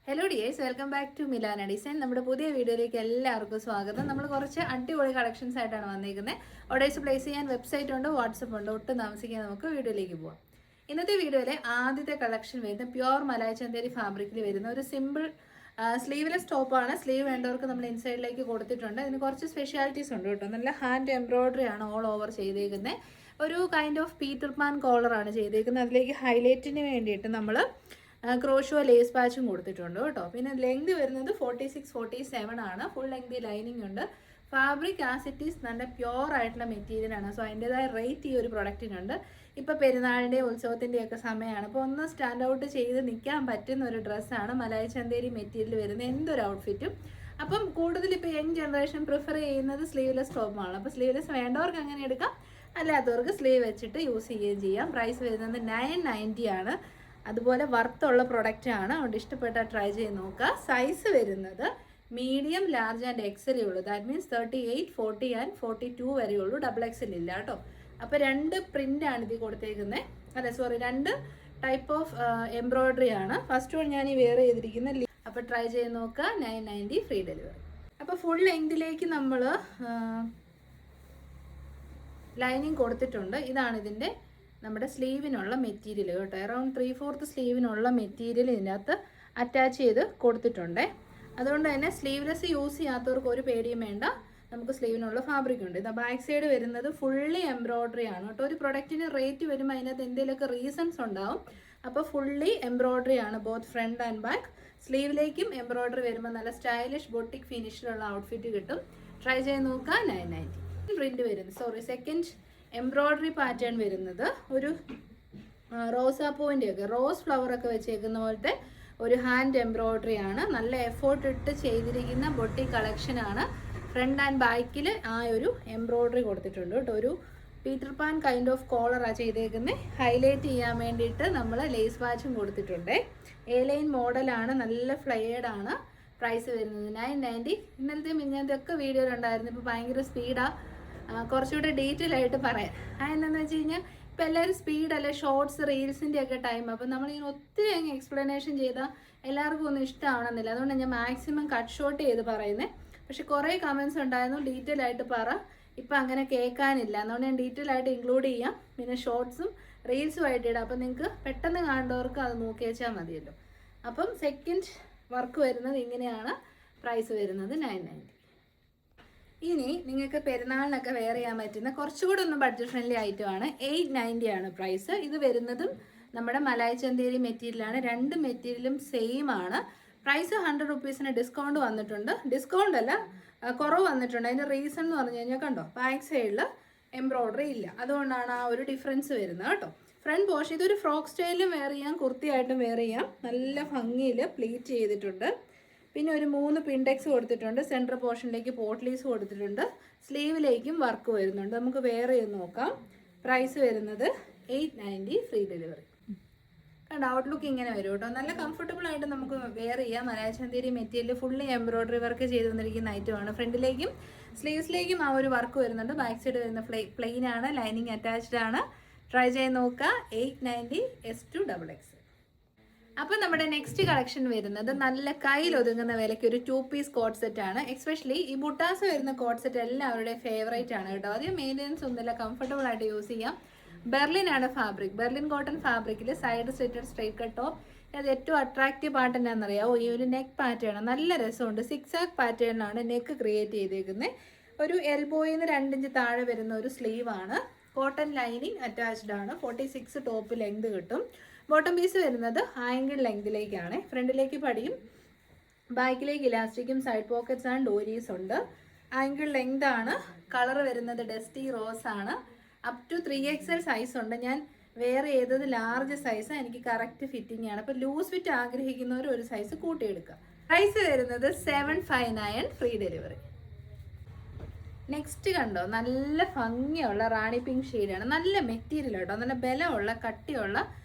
Hello dears, welcome back to Milana design. നമ്മുടെ പുതിയ വീഡിയോയിലേക്ക് എല്ലാവർക്കും സ്വാഗതം. നമ്മൾ കുറച്ച് അടിപൊളി കളക്ഷൻസ് ആയിട്ടാണ് വന്നിരിക്കുന്നത്. ഓർഡേഴ്സ് പ്ലേസ് ചെയ്യാൻ വെബ്സൈറ്റ് ഉണ്ട്, വാട്സപ്പ് ഉണ്ട്. ഒട്ടും താമസിക്കാൻ നമുക്ക് വീഡിയോയിലേക്ക് പോവാം. ഇന്നത്തെ വീഡിയോയിലെ ആദ്യത്തെ കളക്ഷൻ വരുന്ന പ്യുവർ മലായ് ചന്തേരി ഫാബ്രിക്കിൽ വരുന്ന ഒരു സിമ്പിൾ സ്ലീവ്ലെസ് ടോപ്പാണ്. സ്ലീവ് വേണ്ടവർക്ക് നമ്മൾ ഇൻസൈഡിലേക്ക് കൊടുത്തിട്ടുണ്ട്. ഇതിന് കുറച്ച് സ്പെഷ്യാലിറ്റീസ് ഉണ്ട് കേട്ടോ. നല്ല ഹാൻഡ് എംബ്രോയിഡറി ആണ് ഓൾ ഓവർ ചെയ്തേക്കുന്നത്. ഒരു കൈൻഡ് ഓഫ് പീറ്റർ പാൻ കോളറാണ് ചെയ്തേക്കുന്നത്. അതിലേക്ക് ഹൈലൈറ്റിന് വേണ്ടിയിട്ട് നമ്മൾ ക്രോഷോ ലേസ് പാച്ചും കൊടുത്തിട്ടുണ്ട് കേട്ടോ. പിന്നെ ലെങ്ത് വരുന്നത് 46-47 ആണ്. ഫുൾ ലെങ്ത് ലൈനിങ് ഉണ്ട്. ഫാബ്രിക് ആസ് ഇറ്റ് ഈസ് നല്ല പ്യുവർ ആയിട്ടുള്ള മെറ്റീരിയലാണ്. സോ അതിൻ്റെതായ റേറ്റ് ഈ ഒരു പ്രൊഡക്റ്റിനുണ്ട്. ഇപ്പോൾ പെരുന്നാളിൻ്റെ ഉത്സവത്തിൻ്റെയൊക്കെ സമയമാണ്. അപ്പോൾ ഒന്ന് സ്റ്റാൻഡ് ഔട്ട് ചെയ്ത് നിൽക്കാൻ പറ്റുന്ന ഒരു ഡ്രസ്സാണ് മലായ് ചന്തേരി മെറ്റീരിയൽ വരുന്ന എന്തൊരു ഔട്ട്ഫിറ്റും. അപ്പം കൂടുതൽ ഇപ്പോൾ യങ് ജനറേഷൻ പ്രിഫർ ചെയ്യുന്നത് സ്ലീവ്ലെസ് ടോപ്പാണ്. അപ്പോൾ സ്ലീവ്ലെസ് വേണ്ടവർക്ക് അങ്ങനെ എടുക്കാം, അല്ലാത്തവർക്ക് സ്ലീവ് വെച്ചിട്ട് യൂസ് ചെയ്യുകയും ചെയ്യാം. പ്രൈസ് വരുന്നത് 990 ആണ്. അതുപോലെ വർത്തുള്ള പ്രൊഡക്റ്റ് ആണ്. അതുകൊണ്ട് ഇഷ്ടപ്പെട്ട ട്രൈ ചെയ്ത് നോക്കുക. സൈസ് വരുന്നത് മീഡിയം, ലാർജ് ആൻഡ് എക്സലേ ഉള്ളൂ. ദാറ്റ് മീൻസ് 38, 40 ആൻഡ് 42 വരെയുള്ളൂ. ഡബിൾ എക്സൽ ഇല്ല കേട്ടോ. അപ്പോൾ രണ്ട് പ്രിൻ്റാണ് ഇതിൽ കൊടുത്തേക്കുന്നത്. രണ്ട് ടൈപ്പ് ഓഫ് എംബ്രോയിഡറി ആണ്. ഫസ്റ്റ് വൺ ഞാൻ ഈ വെയർ ചെയ്തിരിക്കുന്ന. അപ്പോൾ ട്രൈ ചെയ്ത് നോക്കുക. 990 ഫ്രീ ഡെലിവറി. അപ്പോൾ ഫുൾ ലെങ്തിലേക്ക് നമ്മൾ ലൈനിങ് കൊടുത്തിട്ടുണ്ട്. ഇതാണ് ഇതിൻ്റെ നമ്മുടെ സ്ലീവിനുള്ള മെറ്റീരിയൽ കേട്ടോ. അറൗണ്ട് 3/4 സ്ലീവിനുള്ള മെറ്റീരിയൽ ഇതിനകത്ത് അറ്റാച്ച് ചെയ്ത് കൊടുത്തിട്ടുണ്ട്. അതുകൊണ്ട് തന്നെ സ്ലീവ്ലെസ് യൂസ് ചെയ്യാത്തവർക്ക് ഒരു പേടിയും വേണ്ട. നമുക്ക് സ്ലീവിനുള്ള ഫാബ്രിക് ഉണ്ട്. ഇത് ബാക്ക് സൈഡ് വരുന്നത് ഫുള്ളി എംബ്രോയിഡറി ആണ് കേട്ടോ. ഒരു പ്രൊഡക്റ്റിന് റേറ്റ് വരുമ്പോൾ അതിനകത്ത് എന്തെങ്കിലുമൊക്കെ റീസൺസ് ഉണ്ടാവും. അപ്പോൾ ഫുള്ളി എംബ്രോയിഡറി ആണ്, ബോത്ത് ഫ്രണ്ട് ആൻഡ് ബാക്ക്. സ്ലീവിലേക്കും എംബ്രോയിഡറി വരുമ്പോൾ നല്ല സ്റ്റൈലിഷ് ബൊട്ടിക് ഫിനിഷിലുള്ള ഔട്ട്ഫിറ്റ് കിട്ടും. ട്രൈ ചെയ്ത് നോക്കുക. 990 പ്രിന്റ് വരുന്നത്. സെക്കൻഡ് എംബ്രോയിഡറി പാറ്റേൺ വരുന്നത് ഒരു റോസാപ്പൂവിൻ്റെയൊക്കെ റോസ് ഫ്ലവറൊക്കെ വെച്ചേക്കുന്ന പോലത്തെ ഒരു ഹാൻഡ് എംബ്രോയിഡറി ആണ്. നല്ല എഫേർട്ട് ഇട്ട് ചെയ്തിരിക്കുന്ന ബൊട്ടിക് കളക്ഷനാണ്. ഫ്രണ്ട് ആൻഡ് ബാക്കിൽ ആ ഒരു എംബ്രോയിഡറി കൊടുത്തിട്ടുണ്ട് കേട്ടോ. ഒരു പീറ്റർ പാൻ കൈൻഡ് ഓഫ് കോളറാണ് ചെയ്തേക്കുന്നത്. ഹൈലൈറ്റ് ചെയ്യാൻ വേണ്ടിയിട്ട് നമ്മൾ ലേസ് വാച്ചും കൊടുത്തിട്ടുണ്ട്. എ ലൈൻ മോഡലാണ്, നല്ല ഫ്ലെയർഡ് ആണ്. പ്രൈസ് വരുന്നത് 990. ഇന്നലത്തെ മിഞ്ഞാത്തൊക്കെ വീഡിയോയിലുണ്ടായിരുന്നു. ഇപ്പോൾ ഭയങ്കര സ്പീഡാണ്, കുറച്ചുകൂടെ ഡീറ്റെയിൽ ആയിട്ട് പറയാം. അതെന്താണെന്ന് വെച്ച് കഴിഞ്ഞാൽ ഇപ്പോൾ എല്ലാവരും സ്പീഡല്ലേ, ഷോർട്സ് റീൽസിൻ്റെ ഒക്കെ ടൈം. അപ്പം നമ്മളിങ്ങനെ ഒത്തിരി അങ്ങ് എക്സ്പ്ലനേഷൻ ചെയ്താൽ എല്ലാവർക്കും ഒന്നും ഇഷ്ടമാവണമെന്നില്ല. അതുകൊണ്ട് ഞാൻ മാക്സിമം കട്ട് ഷോട്ട് ചെയ്ത് പറയുന്നത്. പക്ഷെ കുറേ കമൻസ് ഉണ്ടായിരുന്നു ഡീറ്റെയിൽ ആയിട്ട് പറ, ഇപ്പം അങ്ങനെ കേൾക്കാനില്ല. അതുകൊണ്ട് ഞാൻ ഡീറ്റെയിൽ ആയിട്ട് ഇൻക്ലൂഡ് ചെയ്യാം. പിന്നെ ഷോർട്സും റീൽസും ആയിട്ട് ഇടാം. അപ്പം നിങ്ങൾക്ക് പെട്ടെന്ന് കാണേണ്ടവർക്ക് അത് നോക്കി വെച്ചാൽ മതിയല്ലോ. അപ്പം സെക്കൻഡ് വർക്ക് വരുന്നത് ഇങ്ങനെയാണ്. പ്രൈസ് വരുന്നത് 990. ഇനി നിങ്ങൾക്ക് പെരുന്നാളിനൊക്കെ വെയർ ചെയ്യാൻ പറ്റുന്ന കുറച്ചുകൂടെ ഒന്ന് ബഡ്ജറ്റ് ഫ്രണ്ട്ലി ഐറ്റമാണ്. 890 ആണ് പ്രൈസ്. ഇത് വരുന്നതും നമ്മുടെ മലായ് ചന്തേരി മെറ്റീരിയലാണ്. രണ്ട് മെറ്റീരിയലും സെയിം ആണ്. പ്രൈസ് 100 റുപ്പീസിന് ഡിസ്കൗണ്ട് വന്നിട്ടുണ്ട്. ഡിസ്കൗണ്ട് അല്ല, കുറവ് വന്നിട്ടുണ്ട്. അതിൻ്റെ റീസൺ എന്ന് പറഞ്ഞു കഴിഞ്ഞാൽ കണ്ടോ, ബാക്ക് സൈഡിൽ എംബ്രോയിഡറി ഇല്ല. അതുകൊണ്ടാണ് ആ ഒരു ഡിഫറൻസ് വരുന്നത് കേട്ടോ. ഫ്രണ്ട് പോർഷൻ ഇതൊരു ഫ്രോക്ക് സ്റ്റൈലിലും വെയർ ചെയ്യാം, കുർത്തിയായിട്ടും വെയർ ചെയ്യാം. നല്ല ഭംഗിയിൽ പ്ലീറ്റ് ചെയ്തിട്ടുണ്ട്. പിന്നെ ഒരു 3 പിൻടെക്സ് കൊടുത്തിട്ടുണ്ട്. സെൻറ്റർ പോർഷനിലേക്ക് പോട്ട്ലീസ് കൊടുത്തിട്ടുണ്ട്. സ്ലീവിലേക്കും വർക്ക് വരുന്നുണ്ട്. നമുക്ക് വെയർ ചെയ്ത് നോക്കാം. പ്രൈസ് വരുന്നത് 890 ഫ്രീ ഡെലിവറി. കണ്ട ഔട്ട്ലുക്ക് ഇങ്ങനെ വരും കേട്ടോ. നല്ല കംഫർട്ടബിൾ ആയിട്ട് നമുക്ക് വെയർ ചെയ്യാം. Malai Chanderi material fully embroidery work ചെയ്ത് വന്നിരിക്കുന്ന ഐറ്റമാണ്. ഫ്രണ്ടിലേക്കും സ്ലീവ്സിലേക്കും ആ ഒരു വർക്ക് വരുന്നുണ്ട്. ബാക്ക് സൈഡ് വരുന്ന പ്ലെയിൻ ആണ്, ലൈനിങ് അറ്റാച്ച്ഡ് ആണ്. ട്രൈ ചെയ്ത് നോക്കുക. 890 S2XX. അപ്പോൾ നമ്മുടെ നെക്സ്റ്റ് കളക്ഷൻ വരുന്നത് നല്ല കയ്യിൽ ഒതുങ്ങുന്ന വിലയ്ക്ക് ഒരു 2 പീസ് കോട്ട് സെറ്റ് ആണ്. എക്സ്പെഷ്യലി ഈ ബുട്ടാസ് വരുന്ന കോട്ട് സെറ്റ് എല്ലാവരുടെയും ഫേവറേറ്റ് ആണ് കേട്ടോ. അധികം മെയിൻ്റെനൻസ് ഒന്നുമില്ല, കംഫർട്ടബിൾ ആയിട്ട് യൂസ് ചെയ്യാം. ബെർലിൻ ആണ് ഫാബ്രിക്. ബെർലിൻ കോട്ടൺ ഫാബ്രിക്കിൽ സൈഡ് സ്ട്രൈറ്റ് കട്ട് ടോപ്പ്. അത് ഏറ്റവും അട്രാക്റ്റീവ് പാർട്ട് എന്നാണെന്നറിയാമോ, ഈ ഒരു നെക്ക് പാറ്റേൺ. നല്ല രസമുണ്ട്. 6 പാറ്റേണിലാണ് നെക്ക് ക്രിയേറ്റ് ചെയ്തേക്കുന്നത്. ഒരു എൽബോയിൽ നിന്ന് 2 ഇഞ്ച് താഴെ വരുന്ന ഒരു സ്ലീവ് ആണ്. കോട്ടൺ ലൈനിങ് അറ്റാച്ച്ഡ് ആണ്. 46 ടോപ്പ് ലെങ്ത് കിട്ടും. ബോട്ടം പീസ് വരുന്നത് ആംഗിൾ ലെങ്തിലേക്കാണ്. ഫ്രണ്ടിലേക്ക് പടിയും ബാക്കിലേക്ക് ഇലാസ്റ്റിക്കും സൈഡ് പോക്കറ്റ്സ് ആൻഡ് ഡോരീസ് ഉണ്ട്. ആംഗിൾ ലെങ്ത് ആണ്. കളർ വരുന്നത് ഡസ്റ്റി റോസ് ആണ്. അപ് ടു 3XL സൈസ് ഉണ്ട്. ഞാൻ വെയർ ചെയ്തത് ലാർജ് സൈസ്. എനിക്ക് കറക്റ്റ് ഫിറ്റിംഗ് ആണ്. അപ്പോൾ ലൂസ് ഫിറ്റ് ആഗ്രഹിക്കുന്നവർ ഒരു സൈസ് കൂട്ടിയെടുക്കുക. പ്രൈസ് വരുന്നത് 759 ഫ്രീ ഡെലിവറി. നെക്സ്റ്റ് കണ്ടോ, നല്ല ഭംഗിയുള്ള റാണി പിങ്ക് ഷെയ്ഡാണ്. നല്ല മെറ്റീരിയൽ കേട്ടോ. നല്ല ബലമുള്ള കട്ടിയുള്ള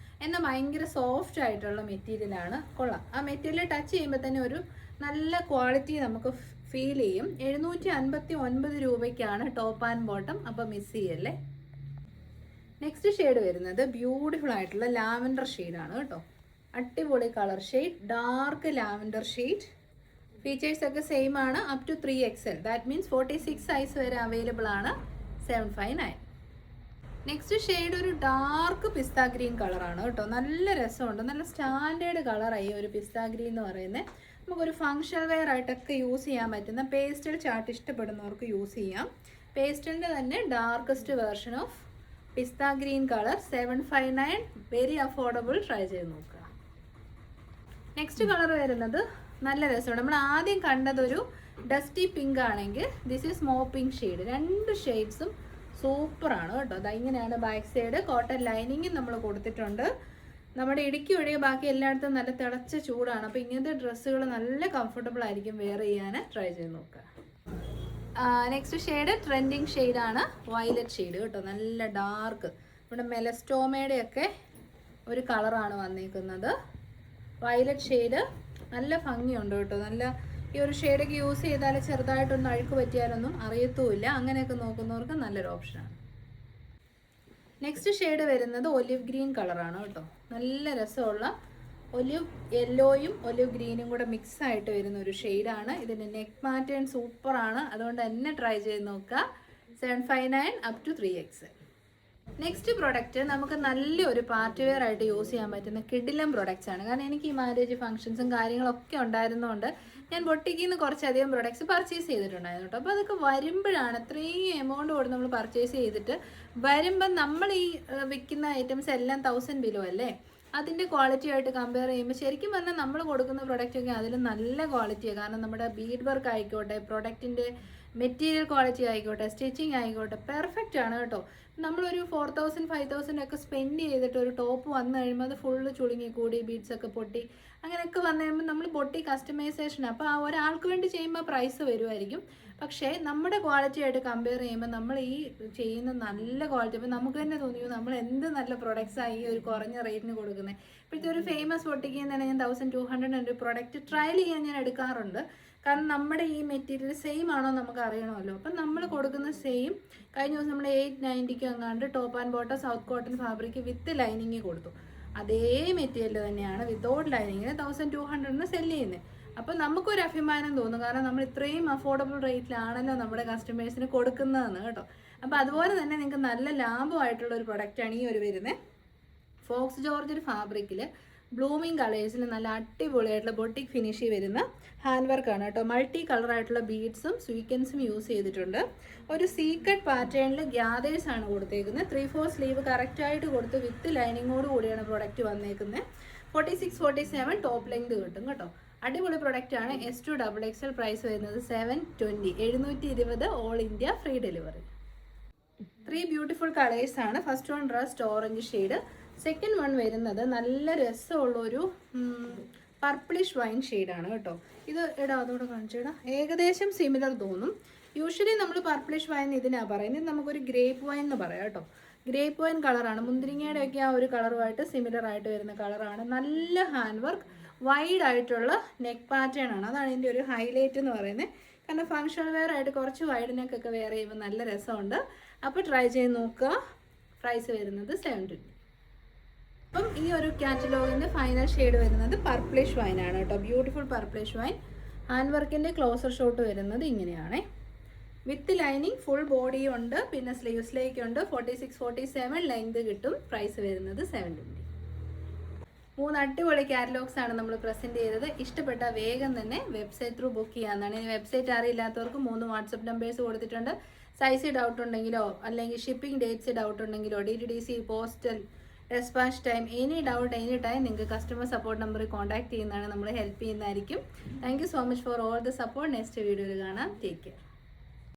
എന്നാൽ ഭയങ്കര സോഫ്റ്റ് ആയിട്ടുള്ള മെറ്റീരിയലാണ്. കൊള്ളാം. ആ മെറ്റീരിയൽ ടച്ച് ചെയ്യുമ്പോൾ തന്നെ ഒരു നല്ല ക്വാളിറ്റി നമുക്ക് ഫീൽ ചെയ്യും. 759 രൂപയ്ക്കാണ് ടോപ്പ് ആൻഡ് ബോട്ടം. അപ്പോൾ മിസ് ചെയ്യല്ലേ. നെക്സ്റ്റ് ഷെയ്ഡ് വരുന്നത് ബ്യൂട്ടിഫുൾ ആയിട്ടുള്ള ലാവൻഡർ ഷെയ്ഡാണ് കേട്ടോ. അടിപൊളി colour shade, dark lavender shade. Features ഒക്കെ സെയിം ആണ്, up to 3XL. That means 46 size വരെ അവൈലബിൾ ആണ്. 759. നെക്സ്റ്റ് ഷെയ്ഡ് ഒരു ഡാർക്ക് പിസ്ത ഗ്രീൻ കളറാണ് കേട്ടോ. നല്ല രസമുണ്ട്, നല്ല സ്റ്റാൻഡേർഡ് കളറായി ഒരു പിസ്ത ഗ്രീൻ എന്ന് പറയുന്നത്. നമുക്കൊരു ഫങ്ഷൻ വെയർ ആയിട്ടൊക്കെ യൂസ് ചെയ്യാൻ പറ്റുന്ന പേസ്റ്റൽ ചാർട്ട് ഇഷ്ടപ്പെടുന്നവർക്ക് യൂസ് ചെയ്യാം. പേസ്റ്റലിൻ്റെ തന്നെ darkest version of pista green colour. 759. Very affordable. Try ചെയ്ത് നോക്കുക. നെക്സ്റ്റ് കളർ വരുന്നത് നല്ല രസമാണ്. നമ്മൾ ആദ്യം കണ്ടതൊരു ഡസ്റ്റി പിങ്ക് ആണെങ്കിൽ ദിസ് ഈസ് മോ പിങ്ക് ഷെയ്ഡ്. രണ്ട് ഷെയ്ഡ്സും സൂപ്പറാണ് കേട്ടോ. അത് ഇങ്ങനെയാണ് ബാക്ക് സൈഡ്. കോട്ടൺ ലൈനിങ്ങും നമ്മൾ കൊടുത്തിട്ടുണ്ട്. നമ്മുടെ ഇടുക്കി ഒഴികെ ബാക്കി എല്ലായിടത്തും നല്ല തിളച്ച ചൂടാണ്. അപ്പോൾ ഇങ്ങനത്തെ ഡ്രസ്സുകൾ നല്ല കംഫർട്ടബിൾ ആയിരിക്കും വെയർ ചെയ്യാൻ. ട്രൈ ചെയ്ത് നോക്കുക. നെക്സ്റ്റ് ഷെയ്ഡ് ട്രെൻഡിങ് ഷെയ്ഡാണ്, വയലറ്റ് ഷെയ്ഡ് കേട്ടോ. നല്ല ഡാർക്ക്, ഇവിടെ മെലസ്റ്റോമയുടെ ഒക്കെ ഒരു കളറാണ് വന്നിരിക്കുന്നത്. വയലറ്റ് ഷെയ്ഡ് നല്ല ഭംഗിയുണ്ട് കേട്ടോ. നല്ല ഈ ഒരു ഷെയ്ഡൊക്കെ യൂസ് ചെയ്താൽ ചെറുതായിട്ടൊന്നും അഴുക്ക് പറ്റിയാലൊന്നും അറിയത്തുമില്ല. അങ്ങനെയൊക്കെ നോക്കുന്നവർക്ക് നല്ലൊരു ഓപ്ഷനാണ്. നെക്സ്റ്റ് ഷെയ്ഡ് വരുന്നത് ഒലിവ് ഗ്രീൻ കളറാണ് കേട്ടോ. നല്ല രസമുള്ള ഒലിവ് യെല്ലോയും ഒലിവ് ഗ്രീനും കൂടെ മിക്സ് ആയിട്ട് വരുന്ന ഒരു ഷെയ്ഡാണ്. ഇതിൻ്റെ നെക്ക് പാറ്റേൺ സൂപ്പറാണ്, അതുകൊണ്ട് തന്നെ ട്രൈ ചെയ്ത് നോക്കുക. 759 up to 3XL. Next product നമുക്ക് നല്ലൊരു പാർട്ടി വെയർ ആയിട്ട് യൂസ് ചെയ്യാൻ പറ്റുന്ന കിഡിലം പ്രൊഡക്റ്റ്സ് ആണ്. കാരണം എനിക്ക് ഈ മാരേജ് ഫംഗ്ഷൻസും കാര്യങ്ങളൊക്കെ ഉണ്ടായിരുന്നതുകൊണ്ട് ഞാൻ ബൊട്ടിക്കിൽ നിന്ന് കുറച്ചധികം പ്രൊഡക്ട്സ് പർച്ചേസ് ചെയ്തിട്ടുണ്ടായിരുന്നു കേട്ടോ. അപ്പോൾ അതൊക്കെ വരുമ്പോഴാണ് ഇത്രയും എമൗണ്ട് കൊടുത്ത് നമ്മൾ പർച്ചേസ് ചെയ്തിട്ട് വരുമ്പം നമ്മൾ ഈ വിൽക്കുന്ന ഐറ്റംസ് എല്ലാം 1000 ബിലോ അല്ലേ. അതിൻ്റെ ക്വാളിറ്റി ആയിട്ട് കമ്പയർ ചെയ്യുമ്പോൾ ശരിക്കും പറഞ്ഞാൽ നമ്മൾ കൊടുക്കുന്ന പ്രൊഡക്റ്റൊക്കെ അതിൽ നല്ല ക്വാളിറ്റിയാണ്. കാരണം നമ്മുടെ ബീഡ് വർക്ക് ആയിക്കോട്ടെ, പ്രൊഡക്റ്റിൻ്റെ മെറ്റീരിയൽ ക്വാളിറ്റി ആയിക്കോട്ടെ, സ്റ്റിച്ചിങ് ആയിക്കോട്ടെ, പെർഫെക്റ്റ് ആണ് കേട്ടോ. നമ്മളൊരു 4000 5000 ഒക്കെ സ്പെൻഡ് ചെയ്തിട്ട് ഒരു ടോപ്പ് വന്നു കഴിയുമ്പോൾ അത് ഫുള്ള് ചുളുങ്ങി കൂടി ബീഡ്സൊക്കെ പൊട്ടി അങ്ങനെയൊക്കെ വന്നു കഴിയുമ്പോൾ നമ്മൾ പൊട്ടി കസ്റ്റമൈസേഷൻ. അപ്പോൾ ആ ഒരാൾക്ക് വേണ്ടി ചെയ്യുമ്പോൾ പ്രൈസ് വരുമായിരിക്കും. പക്ഷേ നമ്മുടെ ക്വാളിറ്റി ആയിട്ട് കമ്പയർ ചെയ്യുമ്പോൾ നമ്മൾ ഈ ചെയ്യുന്ന നല്ല ക്വാളിറ്റി, അപ്പോൾ നമുക്ക് തന്നെ തോന്നിയോ നമ്മൾ എന്ത് നല്ല പ്രൊഡക്ട്സാണ് ഈ ഒരു കുറഞ്ഞ റേറ്റിന് കൊടുക്കുന്നത്. ഇപ്പോഴത്തെ ഒരു ഫേമസ് ബൊട്ടിക്കിൽ നിന്ന് തന്നെ ഞാൻ 1200 ഒരു പ്രൊഡക്റ്റ് ട്രയൽ ചെയ്യാൻ ഞാൻ എടുക്കാറുണ്ട്. കാരണം നമ്മുടെ ഈ മെറ്റീരിയൽ സെയിം ആണോ നമുക്ക് അറിയണമല്ലോ. അപ്പം നമ്മൾ കൊടുക്കുന്ന സെയിം കഴിഞ്ഞ ദിവസം നമ്മൾ 890 എങ്ങാണ്ട് top and bottom south cotton fabric with lining കൊടുത്തു. അതേ മെറ്റീരിയൽ തന്നെയാണ് വിത്തൗട്ട് ലൈനിങ്ങിന് 1200 സെല് ചെയ്യുന്നത്. അപ്പം നമുക്കൊരു അഭിമാനം തോന്നും, കാരണം നമ്മൾ ഇത്രയും അഫോർഡബിൾ റേറ്റിലാണല്ലോ നമ്മുടെ കസ്റ്റമേഴ്സിന് കൊടുക്കുന്നതെന്ന് കേട്ടോ. അപ്പോൾ അതുപോലെ തന്നെ നിങ്ങൾക്ക് നല്ല ലാഭമായിട്ടുള്ള ഒരു പ്രൊഡക്റ്റാണ് ഈ ഒരു വരുന്നത്. ഫോക്സ് ജോർജ് ഫാബ്രിക്കിൽ ബ്ലൂമിങ് കളേഴ്സിൽ നല്ല അടിപൊളിയായിട്ടുള്ള ബൊട്ടിക് ഫിനിഷ് വരുന്ന ഹാൻഡ് വർക്കാണ് കേട്ടോ. മൾട്ടി കളറായിട്ടുള്ള ബീഡ്സും സ്വീക്കൻസും യൂസ് ചെയ്തിട്ടുണ്ട്. ഒരു സീക്രട്ട് പാറ്റേണിൽ ഗ്യാദേഴ്സ് ആണ് കൊടുത്തേക്കുന്നത്. 3/4 സ്ലീവ് കറക്റ്റായിട്ട് കൊടുത്ത് വിത്ത് ലൈനിങ്ങോട് കൂടിയാണ് പ്രൊഡക്റ്റ് വന്നേക്കുന്നത്. 46 47 ടോപ്പ് ലെങ്ത് കിട്ടും കേട്ടോ. അടിപൊളി പ്രൊഡക്റ്റാണ്. S2 XXL പ്രൈസ് വരുന്നത് 720, 720 all India free delivery. 3 beautiful കളേഴ്സാണ്. First one rust orange shade, second one വരുന്നത് നല്ല രസമുള്ളൊരു പർപ്പിളിഷ് വൈൻ ഷെയ്ഡാണ് കേട്ടോ. ഇത് ഇടാ അതോടെ കാണിച്ചിടാ, ഏകദേശം സിമിലർ തോന്നും. യൂഷ്വലി നമ്മൾ പർപ്പിളിഷ് വൈൻ ഇതിനാണ് പറയുന്നത്. ഇത് നമുക്കൊരു ഗ്രേപ്പ് വൈൻ എന്ന് പറയാം കേട്ടോ. ഗ്രേപ്പ് വൈൻ കളറാണ്, മുന്തിരിങ്ങയുടെ ഒക്കെ ആ ഒരു കളറുമായിട്ട് സിമിലർ ആയിട്ട് വരുന്ന കളറാണ്. നല്ല ഹാൻഡ് വർക്ക്, വൈഡ് ആയിട്ടുള്ള നെക്ക് പാറ്റേൺ ആണ്. അതാണ് ഇതിൻ്റെ ഒരു ഹൈലൈറ്റ് എന്ന് പറയുന്നത്. കാരണം ഫങ്ഷണൽ വെയർ ആയിട്ട് കുറച്ച് വൈഡ് നെക്കൊക്കെ വെയർ ചെയ്യുമ്പോൾ നല്ല രസമുണ്ട്. അപ്പോൾ ട്രൈ ചെയ്ത് നോക്കുക. പ്രൈസ് വരുന്നത് 720. അപ്പം ഈ ഒരു കാറ്റലോഗിൻ്റെ ഫൈനൽ ഷെയ്ഡ് വരുന്നത് പർപ്പിളിഷ് വൈൻ ആണ് കേട്ടോ. Beautiful purplish wine. ഹാൻഡ് വർക്കിൻ്റെ ക്ലോസർ ഷോട്ട് വരുന്നത് ഇങ്ങനെയാണ്. വിത്ത് ലൈനിങ് ഫുൾ ബോഡിയും ഉണ്ട്, പിന്നെ സ്ലീവ്സിലേക്കുണ്ട്. 46 47 ലെങ്ത് കിട്ടും. പ്രൈസ് വരുന്നത് 720. 3 അടിപൊളി കാറ്റലോഗ്സ് ആണ് നമ്മൾ പ്രസൻറ്റ് ചെയ്തത്. ഇഷ്ടപ്പെട്ട വേഗം തന്നെ വെബ്സൈറ്റ് ത്രൂ ബുക്ക് ചെയ്യാവുന്നതാണ്. ഈ വെബ്സൈറ്റ് അറിയില്ലാത്തവർക്ക് 3 വാട്സപ്പ് നമ്പേഴ്സ് കൊടുത്തിട്ടുണ്ട്. സൈസ് ഡൗട്ട് ഉണ്ടെങ്കിലോ അല്ലെങ്കിൽ ഷിപ്പിംഗ് ഡേറ്റ്സ് ഡൗട്ട് ഉണ്ടെങ്കിലോ DTDC postal response time any doubt any time നിങ്ങൾക്ക് കസ്റ്റമർ സപ്പോർട്ട് നമ്പറിൽ കോൺടാക്ട് ചെയ്യുന്നതാണ്. നമ്മൾ ഹെൽപ്പ് ചെയ്യുന്നതായിരിക്കും. Thank you so much for all the support. Next വീഡിയോയിൽ കാണാം. Take care.